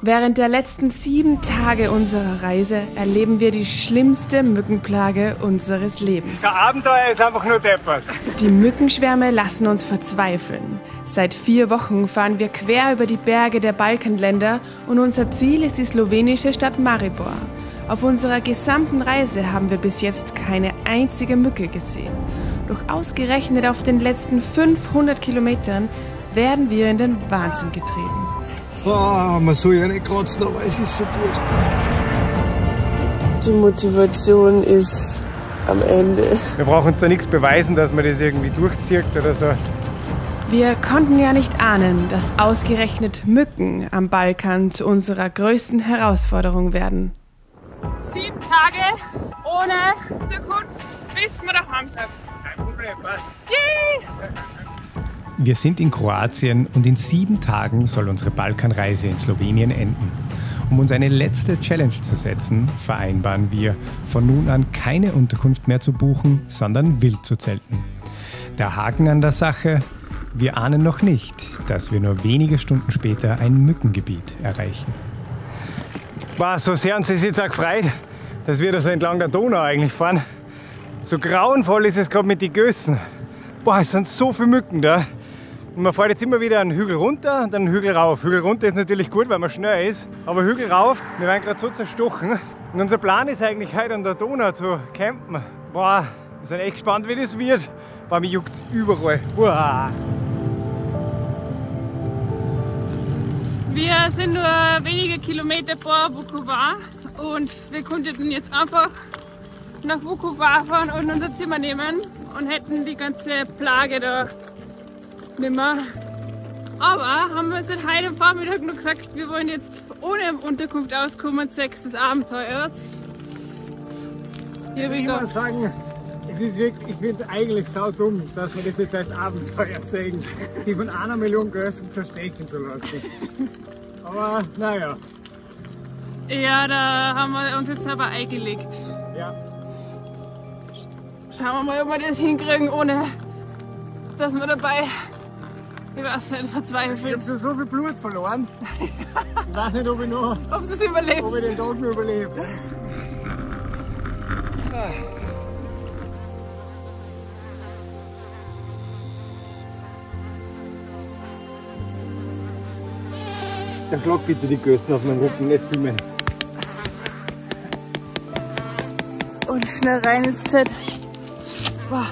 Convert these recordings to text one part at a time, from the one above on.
Während der letzten 7 Tage unserer Reise erleben wir die schlimmste Mückenplage unseres Lebens. Das Abenteuer ist einfach nur deppert. Die Mückenschwärme lassen uns verzweifeln. Seit 4 Wochen fahren wir quer über die Berge der Balkanländer und unser Ziel ist die slowenische Stadt Maribor. Auf unserer gesamten Reise haben wir bis jetzt keine einzige Mücke gesehen. Doch ausgerechnet auf den letzten 500 Kilometern werden wir in den Wahnsinn getrieben. Oh, man soll ja nicht kratzen, aber es ist so gut. Die Motivation ist am Ende. Wir brauchen uns da nichts beweisen, dass man das irgendwie durchzieht oder so. Wir konnten ja nicht ahnen, dass ausgerechnet Mücken am Balkan zu unserer größten Herausforderung werden. 7 Tage ohne Unterkunft, bis wir daheim sind. Kein Problem, passt. Yay! Wir sind in Kroatien und in 7 Tagen soll unsere Balkanreise in Slowenien enden. Um uns eine letzte Challenge zu setzen, vereinbaren wir, von nun an keine Unterkunft mehr zu buchen, sondern wild zu zelten. Der Haken an der Sache: Wir ahnen noch nicht, dass wir nur wenige Stunden später ein Mückengebiet erreichen. Wow, so sehr uns das jetzt auch gefreut, dass wir da so entlang der Donau eigentlich fahren. So grauenvoll ist es gerade mit den Gößen. Boah, es sind so viele Mücken da. Und man fährt jetzt immer wieder einen Hügel runter und dann einen Hügel rauf. Hügel runter ist natürlich gut, weil man schnell ist. Aber Hügel rauf, wir werden gerade so zerstochen. Und unser Plan ist eigentlich heute an der Donau zu campen. Boah, wir sind echt gespannt, wie das wird. Boah, mich juckt es überall. Boah. Wir sind nur wenige Kilometer vor Vukovar und wir konnten jetzt einfach nach Vukovar fahren und unser Zimmer nehmen und hätten die ganze Plage da nicht mehr. Aber haben wir seit heute am Vormittag noch gesagt, wir wollen jetzt ohne Unterkunft auskommen, zwecks des Abenteuers. Hier Ich muss sagen, es ist wirklich, ich finde es eigentlich saudumm, dass wir das jetzt als Abenteuer sehen, die von 1 Million Gößen zerstechen zu lassen. Aber naja. Ja, da haben wir uns jetzt aber eingelegt. Ja. Schauen wir mal, ob wir das hinkriegen, ohne dass wir dabei, ich weiß nicht, Ich verzweifeln. habe schon so viel Blut verloren. Ich weiß nicht, ob ich es überlebt. den Tag noch überlebe. Dann schlag bitte die Gößen auf meinen Rücken, nicht filmen. Und schnell rein ins Zelt. Wow.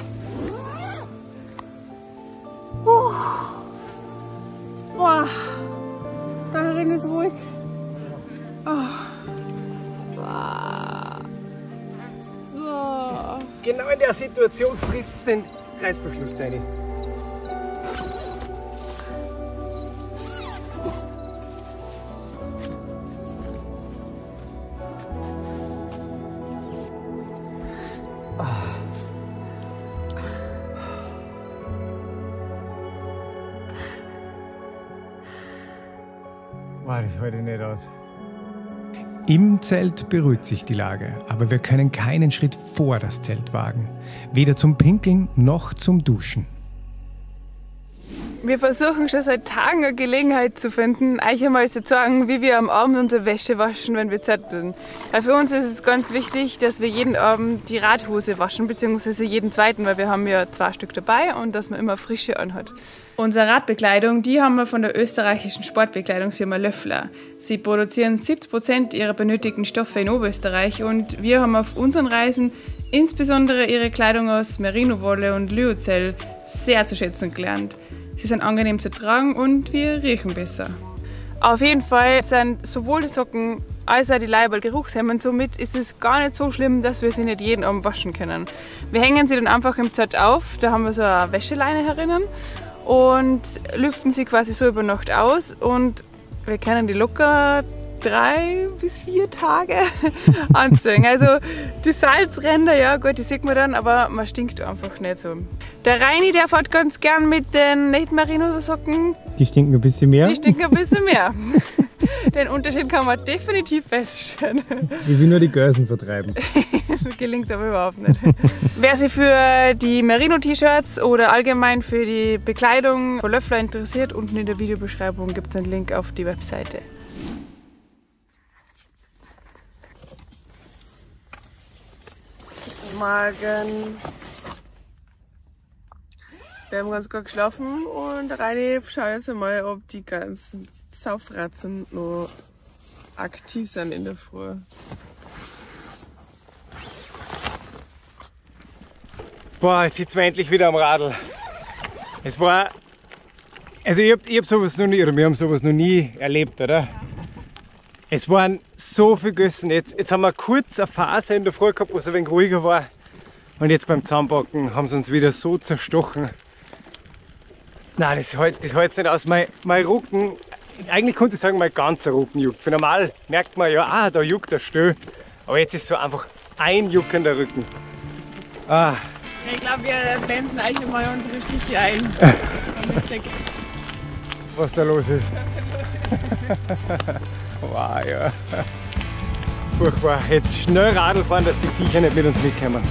Wow. Da drin ist ruhig. Oh. Wow. So. Genau in der Situation frisst es den Reißverschluss rein. Wow, das halte ich nicht aus. Im Zelt beruhigt sich die Lage, aber wir können keinen Schritt vor das Zelt wagen. Weder zum Pinkeln noch zum Duschen. Wir versuchen schon seit Tagen eine Gelegenheit zu finden, euch einmal zu zeigen, wie wir am Abend unsere Wäsche waschen, wenn wir zetteln. Weil für uns ist es ganz wichtig, dass wir jeden Abend die Radhose waschen, beziehungsweise jeden zweiten, weil wir haben ja 2 Stück dabei und dass man immer frische anhat. Unsere Radbekleidung, die haben wir von der österreichischen Sportbekleidungsfirma Löffler. Sie produzieren 70% ihrer benötigten Stoffe in Oberösterreich und wir haben auf unseren Reisen insbesondere ihre Kleidung aus Merino-Wolle und Lyocell sehr zu schätzen gelernt. Sie sind angenehm zu tragen und wir riechen besser. Auf jeden Fall sind sowohl die Socken als auch die Leiberl geruchshemmend. Somit ist es gar nicht so schlimm, dass wir sie nicht jeden Abend waschen können. Wir hängen sie dann einfach im Zelt auf. Da haben wir so eine Wäscheleine herinnen und lüften sie quasi so über Nacht aus. Und wir können die locker 3 bis 4 Tage anziehen. Also die Salzränder, ja gut, die sieht man dann, aber man stinkt einfach nicht so. Der Reini, der fährt ganz gern mit den Nicht-Merino-Socken. Die stinken ein bisschen mehr. Die stinken ein bisschen mehr. Den Unterschied kann man definitiv feststellen. Ich will nur die Gößen vertreiben. Das gelingt aber überhaupt nicht. Wer sich für die Merino-T-Shirts oder allgemein für die Bekleidung von Löffler interessiert, unten in der Videobeschreibung gibt es einen Link auf die Webseite. Morgen. Wir haben ganz gut geschlafen und Reini schaut jetzt einmal, ob die ganzen Saufratzen noch aktiv sind in der Früh. Boah, jetzt sitzen wir endlich wieder am Radl. Es war, also ich hab sowas noch nie, oder wir haben sowas noch nie erlebt, oder? Ja. Es waren so viele Gössen. Jetzt haben wir kurz eine Phase in der Früh gehabt, wo es ein wenig ruhiger war. Und jetzt beim Zusammenpacken haben sie uns wieder so zerstochen. Nein, das hält nicht aus. Mein Rücken, eigentlich konnte ich sagen, mein ganzer Rücken juckt. Für normal merkt man ja, da juckt der Stö. Aber jetzt ist so einfach ein juckender Rücken. Ah. Ich glaube, wir blenden euch mal unsere Stiche ein. Was da los ist. Wow, ja. Furchtbar. Jetzt schnell Radl fahren, dass die Viecher nicht mit uns mitkommen.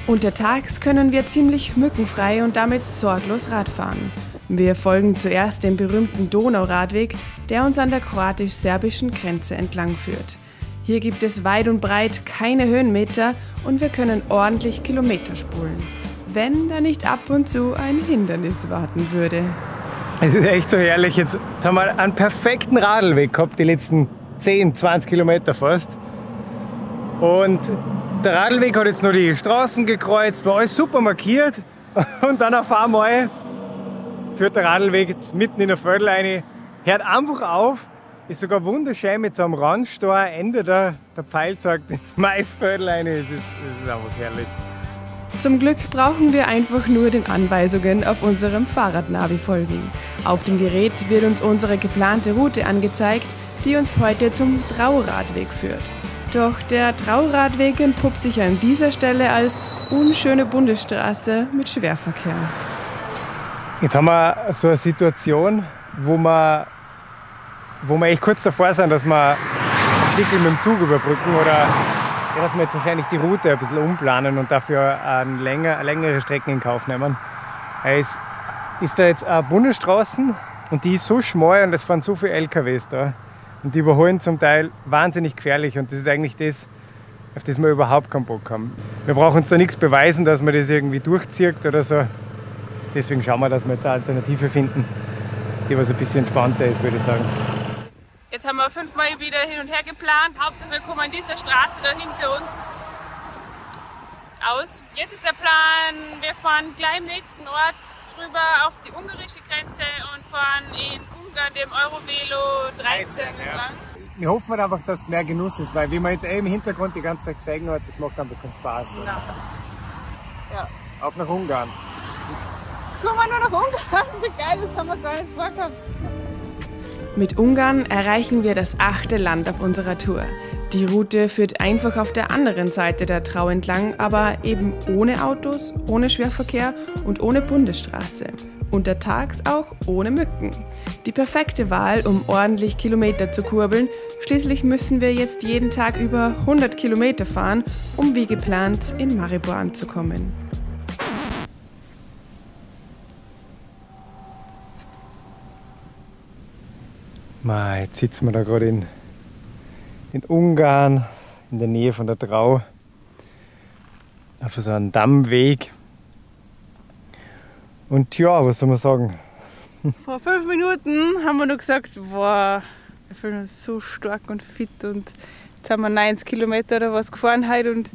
Untertags können wir ziemlich mückenfrei und damit sorglos Radfahren. Wir folgen zuerst dem berühmten Donauradweg, der uns an der kroatisch-serbischen Grenze entlang führt. Hier gibt es weit und breit keine Höhenmeter und wir können ordentlich Kilometer spulen, wenn da nicht ab und zu ein Hindernis warten würde. Es ist echt so herrlich. Jetzt haben wir einen perfekten Radlweg gehabt, die letzten 10, 20 Kilometer fast. Und der Radlweg hat jetzt noch die Straßen gekreuzt, war alles super markiert. Und dann auf einmal führt der Radlweg jetzt mitten in der Viertel rein, hört einfach auf. Ist sogar wunderschön mit so einem Randstor, Ende der Pfeil zeigt ins Maisviertel rein. Es ist einfach herrlich. Zum Glück brauchen wir einfach nur den Anweisungen auf unserem Fahrradnavi folgen. Auf dem Gerät wird uns unsere geplante Route angezeigt, die uns heute zum Trauradweg führt. Doch der Trauradweg entpuppt sich an dieser Stelle als unschöne Bundesstraße mit Schwerverkehr. Jetzt haben wir so eine Situation, wo wir echt kurz davor sind, dass wir ein Stückchen mit dem Zug überbrücken oder dass wir jetzt wahrscheinlich die Route ein bisschen umplanen und dafür längere Strecken in Kauf nehmen. Es ist da jetzt eine Bundesstraße und die ist so schmal und es fahren so viele LKWs da. Und die überholen zum Teil wahnsinnig gefährlich und das ist eigentlich das, auf das wir überhaupt keinen Bock haben. Wir brauchen uns da nichts beweisen, dass man das irgendwie durchzieht oder so. Deswegen schauen wir, dass wir jetzt eine Alternative finden, die was ein bisschen entspannter ist, würde ich sagen. Jetzt haben wir 5-mal wieder hin und her geplant. Hauptsache wir kommen an dieser Straße da hinter uns aus. Jetzt ist der Plan, wir fahren gleich im nächsten Ort rüber auf die ungarische Grenze und fahren in Ungarn dem Eurovelo 13 entlang. Wir hoffen einfach, dass es mehr Genuss ist, weil wie man jetzt im Hintergrund die ganze Zeit gesehen hat, das macht einfach keinen Spaß. Ja. Auf nach Ungarn. Jetzt kommen wir nur nach Ungarn, wie geil, das haben wir gar nicht vorgehabt. Mit Ungarn erreichen wir das 8. Land auf unserer Tour. Die Route führt einfach auf der anderen Seite der Trau entlang, aber eben ohne Autos, ohne Schwerverkehr und ohne Bundesstraße. Untertags auch ohne Mücken. Die perfekte Wahl, um ordentlich Kilometer zu kurbeln. Schließlich müssen wir jetzt jeden Tag über 100 Kilometer fahren, um wie geplant in Maribor anzukommen. Jetzt sitzen wir da gerade in Ungarn, in der Nähe von der Trau, auf so einem Dammweg. Und ja, was soll man sagen? Vor 5 Minuten haben wir noch gesagt, wow, wir fühlen uns so stark und fit und jetzt haben wir 90 Kilometer oder was gefahren heute und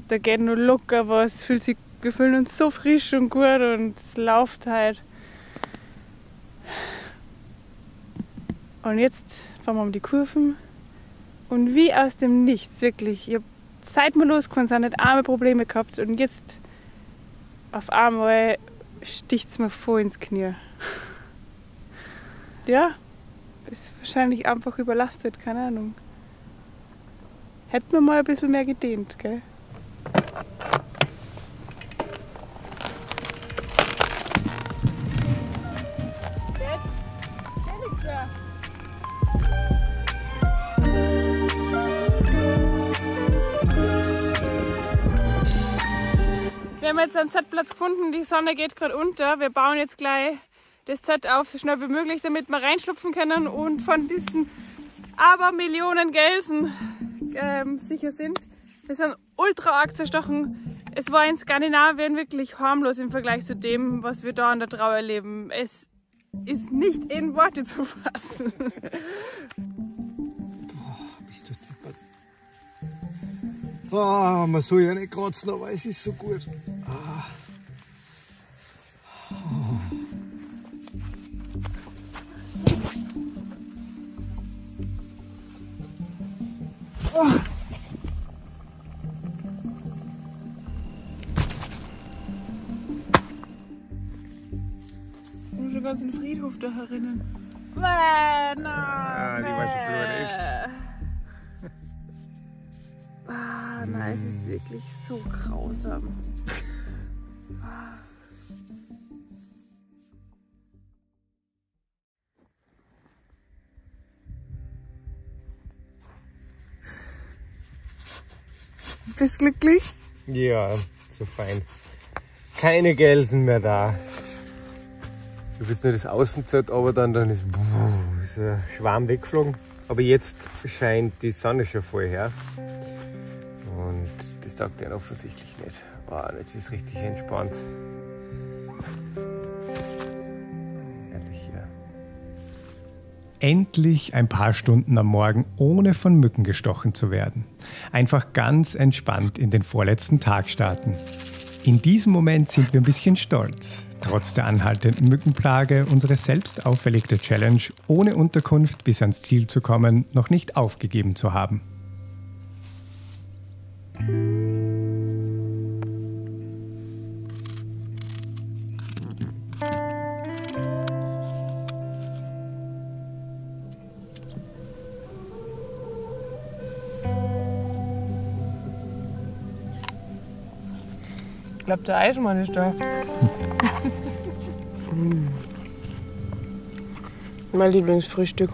da geht noch locker was. Wir fühlen uns so frisch und gut und es läuft heute. Und jetzt fahren wir um die Kurven und wie aus dem Nichts, wirklich. Ich habe seit wir losgefahren sind nicht arme Probleme gehabt und jetzt auf einmal sticht es mir voll ins Knie. Ja, ist wahrscheinlich einfach überlastet, keine Ahnung. Hätten wir mal ein bisschen mehr gedehnt, gell? Wir haben jetzt einen Zeltplatz gefunden, die Sonne geht gerade unter. Wir bauen jetzt gleich das Zelt auf, so schnell wie möglich, damit wir reinschlupfen können und von diesen Abermillionen Gelsen sicher sind. Wir sind ultra arg zerstochen. Es war in Skandinavien wirklich harmlos im Vergleich zu dem, was wir da an der Trau erleben. Es ist nicht in Worte zu fassen. Bist du deppert. Oh, man soll ja nicht kratzen, aber es ist so gut. Den ganzen Friedhof da herinnen. Nein, Die war schon blutig. Nein, es ist wirklich so grausam. Bist glücklich? Ja, so fein. Keine Gelsen mehr da. Du bist nur das Außenzelt, aber dann ist ein Schwarm weggeflogen. Aber jetzt scheint die Sonne schon voll her. Und das taugt ja offensichtlich nicht. Wow, jetzt ist es richtig entspannt. Ehrlich, ja. Endlich ein paar Stunden am Morgen, ohne von Mücken gestochen zu werden. Einfach ganz entspannt in den vorletzten Tag starten. In diesem Moment sind wir ein bisschen stolz. Trotz der anhaltenden Mückenplage unsere selbst auferlegte Challenge, ohne Unterkunft bis ans Ziel zu kommen, noch nicht aufgegeben zu haben. Ich glaube, der Eisenmann ist da. Mein Lieblingsfrühstück.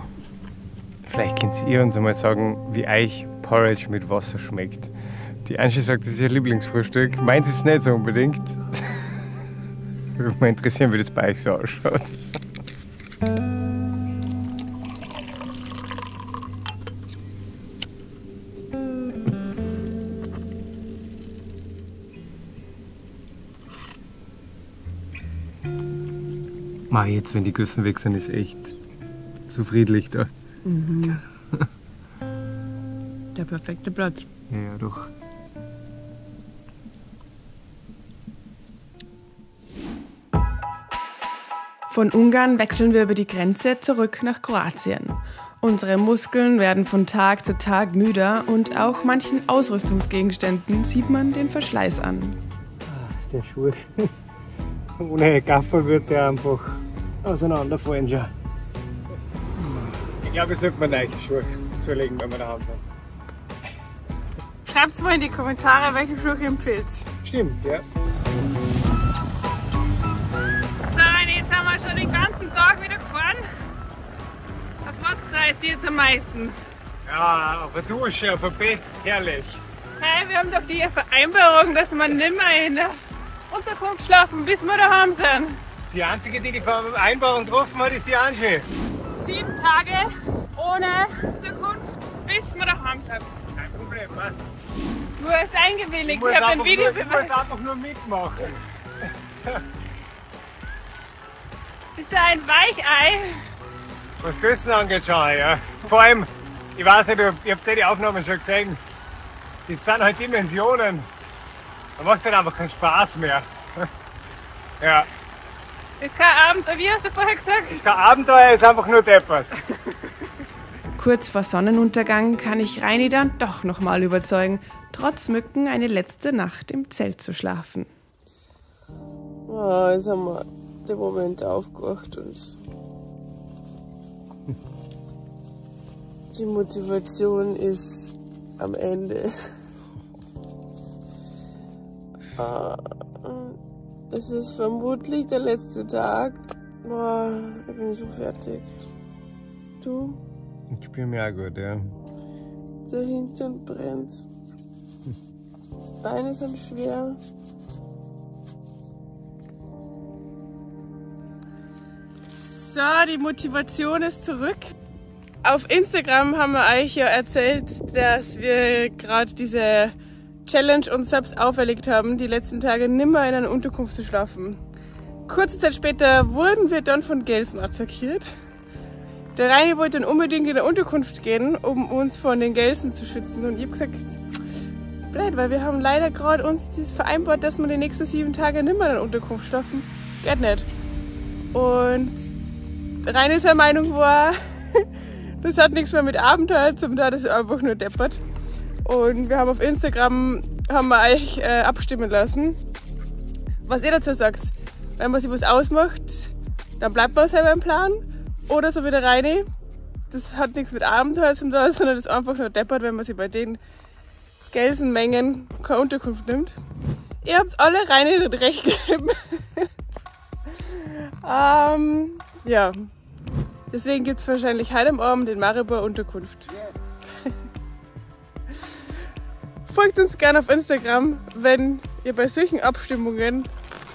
Vielleicht könnt ihr uns einmal sagen, wie euch Porridge mit Wasser schmeckt. Die Angie sagt, das ist ihr Lieblingsfrühstück. Meint es nicht so unbedingt. Würde mich mal interessieren, wie das bei euch so ausschaut. Jetzt, wenn die Güssen weg sind, ist echt so friedlich da. Mhm. Der perfekte Platz. Ja, doch. Von Ungarn wechseln wir über die Grenze zurück nach Kroatien. Unsere Muskeln werden von Tag zu Tag müder und auch manchen Ausrüstungsgegenständen sieht man den Verschleiß an. Der Schuh. Ohne Gaffer wird der einfach auseinanderfallen schon. Ich glaube, ich sollte mir neue Schuhe zulegen, wenn wir daheim sind. Schreibt mal in die Kommentare, welche Schuhe ihr empfiehlt. Stimmt, ja. So, jetzt haben wir schon den ganzen Tag wieder gefahren. Auf was freust du jetzt am meisten? Ja, auf der Dusche, auf dem Bett, herrlich. Hey, wir haben doch die Vereinbarung, dass wir nicht mehr in der Unterkunft schlafen, bis wir daheim sind. Die einzige, die Vereinbarung getroffen hat, ist die Angie. 7 Tage ohne Unterkunft, bis wir daheim sind. Kein Problem, passt. Du hast eingewilligt, ich habe den Videobeweis. Du musst einfach nur mitmachen. Bist du ein Weichei? Was Küssen angeht, schon, ja. Vor allem, ich weiß nicht, ihr habt ja die Aufnahmen schon gesehen. Das sind halt Dimensionen. Da macht es halt einfach keinen Spaß mehr. Ja. Ist kein Abenteuer, wie hast du vorher gesagt? Ist kein Abenteuer, ist einfach nur deppert. Kurz vor Sonnenuntergang kann ich Reini dann doch nochmal überzeugen, trotz Mücken eine letzte Nacht im Zelt zu schlafen. Oh, jetzt haben wir den Moment aufgewacht und die Motivation ist am Ende. Es ist vermutlich der letzte Tag. Boah, ich bin so fertig. Du? Ich spüre mich auch gut, ja. Der Hintern brennt. Beine sind schwer. So, die Motivation ist zurück. Auf Instagram haben wir euch ja erzählt, dass wir gerade diese Challenge uns selbst auferlegt haben, die letzten Tage nimmer in einer Unterkunft zu schlafen. Kurze Zeit später wurden wir dann von Gelsen attackiert. Der Reini wollte dann unbedingt in eine Unterkunft gehen, um uns von den Gelsen zu schützen. Und ich habe gesagt, blöd, weil wir haben leider gerade uns das vereinbart, dass wir die nächsten 7 Tage nicht mehr in einer Unterkunft schlafen. Geht nicht. Und Reini seine Meinung war, das hat nichts mehr mit Abenteuer zu tun, das ist einfach nur deppert. Und wir haben auf Instagram euch abstimmen lassen, was ihr dazu sagt. Wenn man sich was ausmacht, dann bleibt man selber im Plan. Oder so wie der Reini, das hat nichts mit Abenteuer zu tun, sondern das ist einfach nur deppert, wenn man sich bei den Gelsenmengen keine Unterkunft nimmt. Ihr habt alle Reini recht gegeben. Ja, deswegen gibt es wahrscheinlich heute am Abend in Maribor Unterkunft. Folgt uns gerne auf Instagram, wenn ihr bei solchen Abstimmungen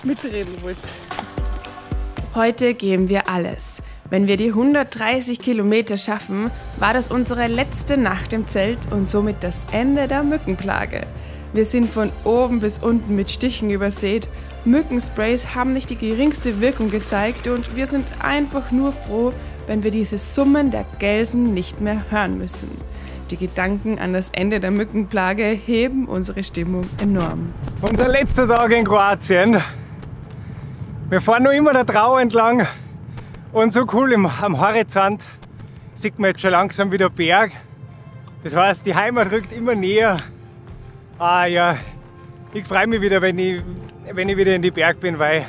mitreden wollt. Heute geben wir alles. Wenn wir die 130 Kilometer schaffen, war das unsere letzte Nacht im Zelt und somit das Ende der Mückenplage. Wir sind von oben bis unten mit Stichen übersät. Mückensprays haben nicht die geringste Wirkung gezeigt und wir sind einfach nur froh, wenn wir dieses Summen der Gelsen nicht mehr hören müssen. Die Gedanken an das Ende der Mückenplage heben unsere Stimmung enorm. Unser letzter Tag in Kroatien. Wir fahren noch immer der Trau entlang und so cool am Horizont sieht man jetzt schon langsam wieder Berg. Das heißt, die Heimat rückt immer näher. Ah ja, ich freue mich wieder, wenn ich wieder in die Berg bin, weil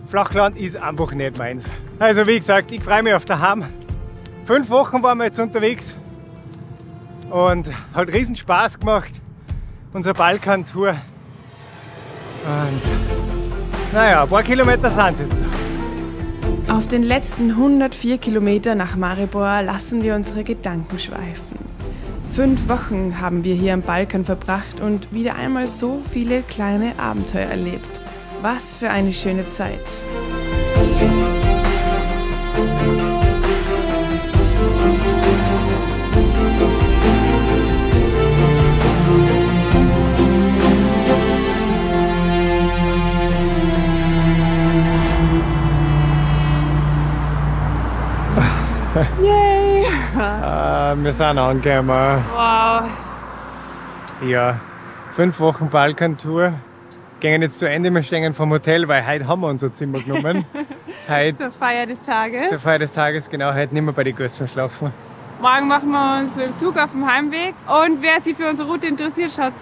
Flachland ist einfach nicht meins. Also wie gesagt, ich freue mich auf daheim. 5 Wochen waren wir jetzt unterwegs und hat riesen Spaß gemacht, unsere Balkan-Tour. Und naja, ein paar Kilometer sind es jetzt noch. Auf den letzten 104 Kilometer nach Maribor lassen wir unsere Gedanken schweifen. 5 Wochen haben wir hier am Balkan verbracht und wieder einmal so viele kleine Abenteuer erlebt. Was für eine schöne Zeit! Yay! Wir sind angekommen. Wow! Ja, 5 Wochen Balkan-Tour. Gehen jetzt zu Ende, wir stehen vom Hotel, weil heute haben wir unser Zimmer genommen. Heute, Zur Feier des Tages. zur Feier des Tages, genau, heute nicht mehr bei den Gössen schlafen. Morgen machen wir uns mit dem Zug auf dem Heimweg. Und wer sich für unsere Route interessiert, schaut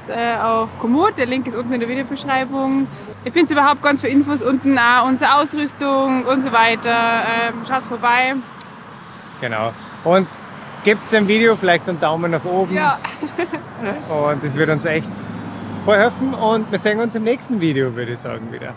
auf Komoot. Der Link ist unten in der Videobeschreibung. Ihr findet überhaupt ganz viele Infos unten, auch unsere Ausrüstung und so weiter. Schaut vorbei. Genau. Und gebt dem Video vielleicht einen Daumen nach oben. Ja. Und das wird uns echt voll helfen. Und wir sehen uns im nächsten Video, würde ich sagen, wieder.